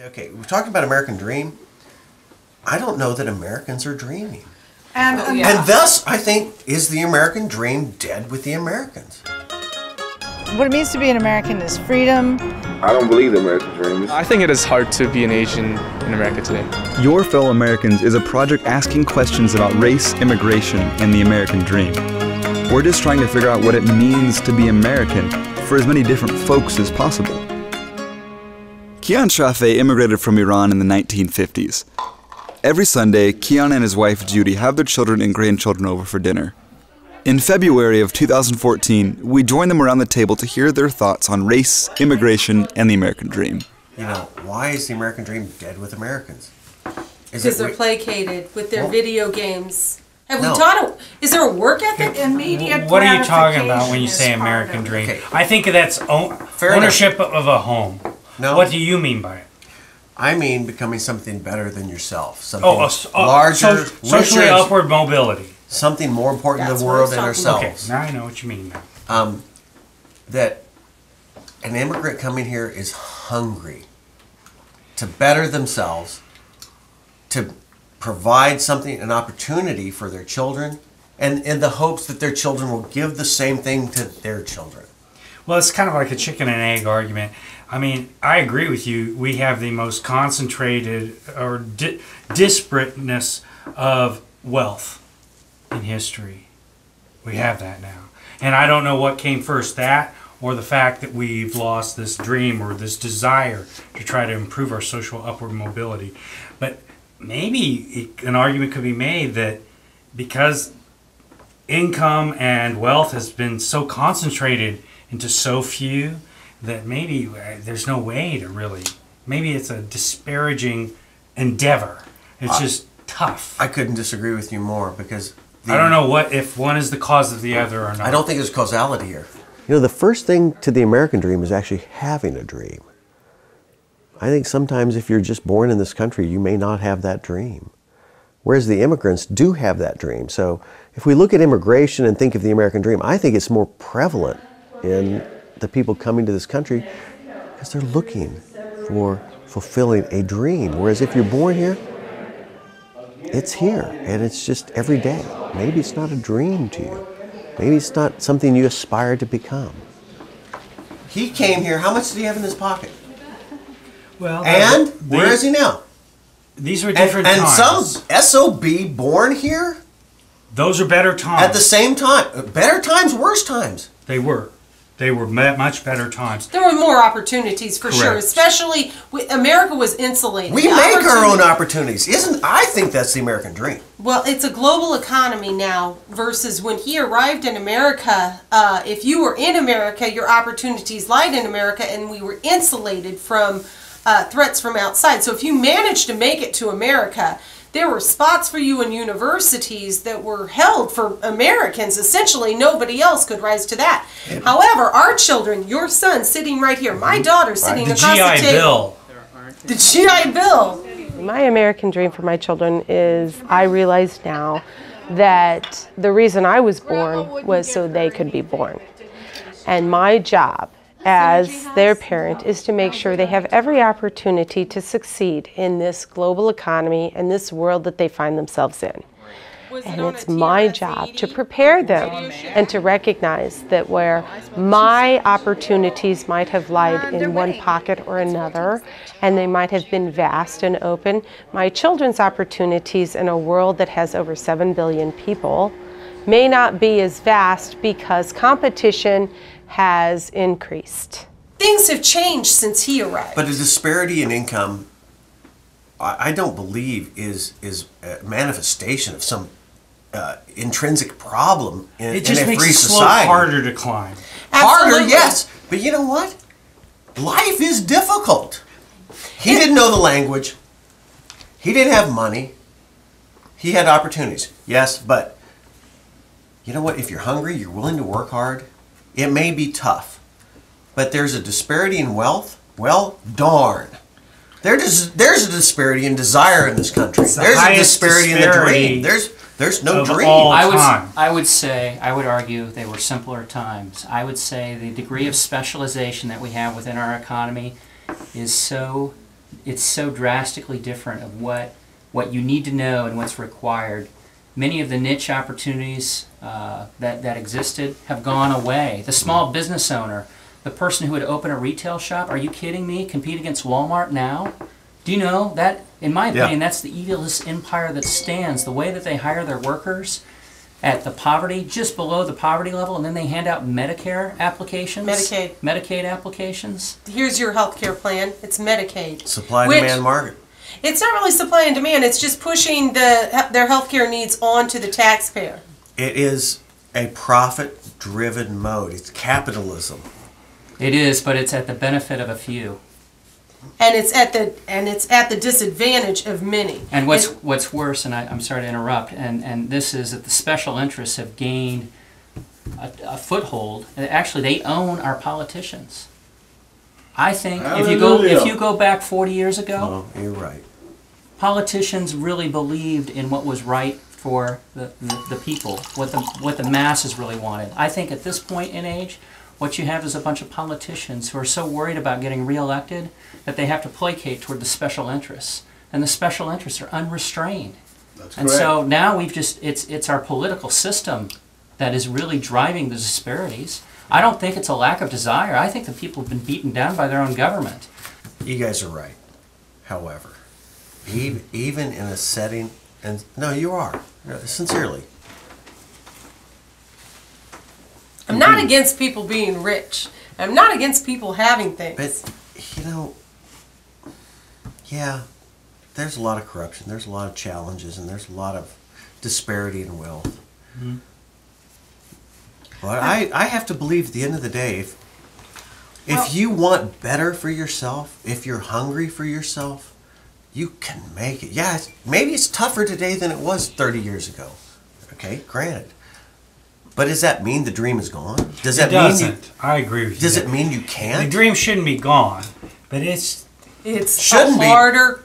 Okay, we're talking about American dream. I don't know that Americans are dreaming. And thus, I think, is the American dream dead with the Americans? what it means to be an American is freedom. I don't believe the American dream. I think it is hard to be an Asian in America today. Your Fellow Americans is a project asking questions about race, immigration, and the American dream. We're just trying to figure out what it means to be American for as many different folks as possible. Kian Shafé immigrated from Iran in the 1950s. Every Sunday, Kian and his wife Judy have their children and grandchildren over for dinner. In February of 2014, we joined them around the table to hear their thoughts on race, immigration, and the American dream. You know, why is the American dream dead with Americans? Because they're placated with their video games. Have we No. taught is there a work ethic? Immediate What are you talking about when you say American dream? Okay. I think that's ownership of a home. No. What do you mean by it? I mean becoming something better than yourself. Something larger, socially richer, upward mobility. something more important to That's the what world I'm than talking about. Okay, ourselves. now I know what you mean now. That an immigrant coming here is hungry to better themselves, to provide something, an opportunity for their children, and in the hopes that their children will give the same thing to their children. Well, it's kind of like a chicken and egg argument. I mean, I agree with you. We have the most concentrated or disparateness of wealth in history. We have that now. And I don't know what came first, that or the fact that we've lost this dream or this desire to try to improve our social upward mobility. But maybe an argument could be made that because income and wealth has been so concentrated into so few, that maybe there's no way to really, maybe it's a disparaging endeavor. It's just tough. I couldn't disagree with you more because I don't know if one is the cause of the other or not. I don't think there's causality here. You know, the first thing to the American dream is actually having a dream. I think sometimes if you're just born in this country, you may not have that dream. Whereas the immigrants do have that dream. So if we look at immigration and think of the American dream, I think it's more prevalent in the people coming to this country because they're looking for fulfilling a dream. Whereas if you're born here, it's here and it's just every day. Maybe it's not a dream to you. Maybe it's not something you aspire to become. He came here, how much did he have in his pocket? Well, And where is he now? These were different and times. some SOB born here Those are better times. at the same time. Better times, worse times. They were. They were much better times. There were more opportunities for sure, Correct. especially America was insulated. We The make our own opportunity- opportunities. I think that's the American dream. Well, it's a global economy now versus when he arrived in America. If you were in America, your opportunities lied in America, and we were insulated from threats from outside. So if you managed to make it to America, there were spots for you in universities that were held for Americans. Essentially, nobody else could rise to that. However, our children, your son sitting right here, my daughter sitting The across GI the table. Bill. The GI Bill. My American dream for my children is I realize now that the reason I was born was so they could be born. And my job as their parent is to make sure they have every opportunity to succeed in this global economy and this world that they find themselves in. And it's my job to prepare them and to recognize that where my opportunities might have lied in one pocket or another, and they might have been vast and open, my children's opportunities in a world that has over 7 billion people may not be as vast because competition has increased. Things have changed since he arrived. But a disparity in income, I don't believe is a manifestation of some intrinsic problem in a free It just makes the slope society. harder to climb. Harder, Absolutely. yes. But you know what? Life is difficult. He didn't know the language. He didn't have money. He had opportunities. Yes, but you know what? If you're hungry, you're willing to work hard, it may be tough. But there's a disparity in wealth. Well, darn. There's a disparity in desire in this country. It's the There's a highest disparity in the dream. disparity There's no of dream. all I time. would argue they were simpler times. I would say the degree of specialization that we have within our economy is so it's so drastically different of what you need to know and what's required. Many of the niche opportunities that existed have gone away. The small business owner, the person who would open a retail shop, are you kidding me? Compete against Walmart now? Do you know that, in my opinion, that's the evilest empire that stands. The way that they hire their workers at the poverty, just below the poverty level, and then they hand out Medicare applications. Medicaid applications. Here's your health care plan. It's Medicaid. Supply and demand market. It's not really supply and demand. It's just pushing their health care needs onto the taxpayer. It is a profit-driven mode. It's capitalism. It is, but it's at the benefit of a few. And it's at the disadvantage of many. And what's worse, and I'm sorry to interrupt, and this is that the special interests have gained a foothold. And actually, they own our politicians. I think if you go back 40 years ago, you're right. Politicians really believed in what was right for the people, what the masses really wanted. I think at this point in age, what you have is a bunch of politicians who are so worried about getting reelected that they have to placate toward the special interests, and the special interests are unrestrained. That's and correct. so now it's our political system that is really driving the disparities. I don't think it's a lack of desire. I think the people have been beaten down by their own government. You guys are right. However, even in a setting, and no, you are, sincerely. I'm not against people being rich. I'm not against people having things. But, you know, yeah, there's a lot of corruption, there's a lot of challenges, and there's a lot of disparity in wealth. Mm-hmm. But I have to believe at the end of the day, if you want better for yourself, if you're hungry for yourself, you can make it. Yeah, maybe it's tougher today than it was 30 years ago. Okay, granted. But does that mean the dream is gone? Does that mean I agree with you. Does it mean you can't? The dream shouldn't be gone, but it's shouldn't a harder.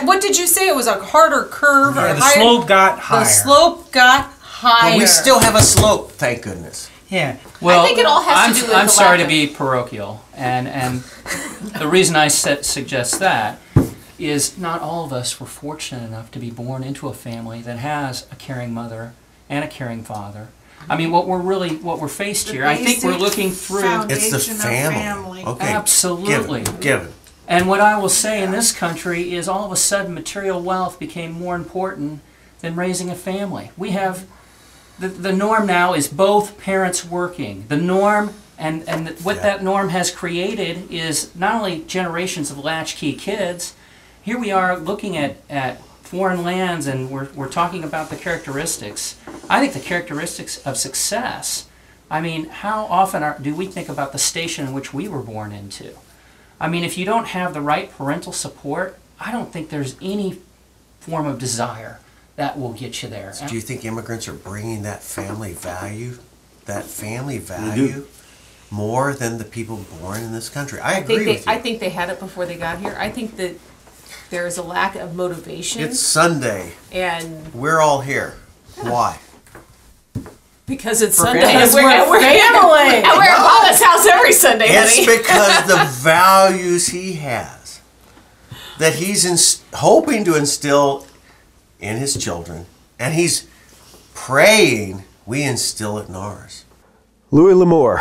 What did you say? It was a harder curve. Yeah, or the higher, slope got higher. The slope got higher. But we still have a slope, thank goodness. Yeah. Well, I think it all has to do with I'm the sorry lack to be parochial, and the reason I suggest that is not all of us were fortunate enough to be born into a family that has a caring mother and a caring father. I mean, what we're faced here, I think we're looking through. It's the family. Okay. Absolutely. Give it. And what I will say in this country is all of a sudden material wealth became more important than raising a family. We have, the norm now is both parents working. The norm, and what that norm has created is not only generations of latchkey kids. Here we are looking at foreign lands, and we're talking about the characteristics. I think the characteristics of success, I mean, how often do we think about the station in which we were born into? I mean, if you don't have the right parental support, I don't think there's any form of desire that will get you there. So do you think immigrants are bringing that family value more than the people born in this country? I agree with you. I think they had it before they got here. I think that there is a lack of motivation. It's Sunday. And we're all here. Why? Because it's For Sunday. family. And we're family. And we're at Mama's house every Sunday, It's honey. because the values he has, that he's hoping to instill in his children, and he's praying we instill it in ours. Louis L'Amour,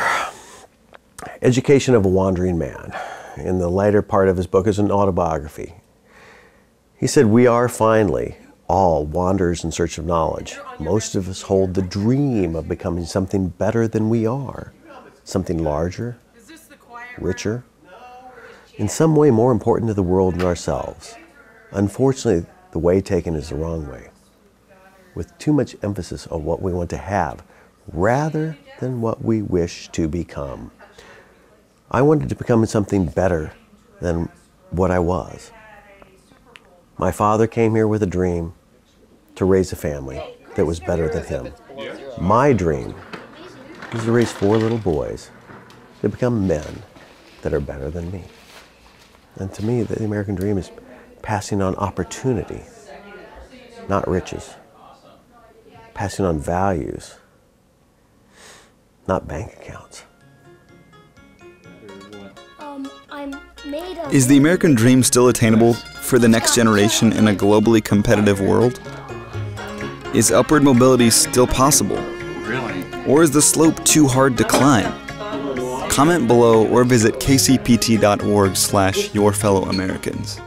Education of a Wandering Man. In the later part of his book is an autobiography. He said, "We are finally all wanderers in search of knowledge. Most of us hold the dream of becoming something better than we are, something larger, richer, in some way more important to the world than ourselves. Unfortunately, the way taken is the wrong way, with too much emphasis on what we want to have rather than what we wish to become. I wanted to become something better than what I was. My father came here with a dream to raise a family that was better than him. My dream is to raise 4 little boys to become men that are better than me." And to me, the American dream is passing on opportunity, not riches. Passing on values, not bank accounts. I'm Is the American dream still attainable for the next generation in a globally competitive world? Is upward mobility still possible? Really? Or is the slope too hard to climb? Comment below or visit kcpt.org/yourfellowamericans.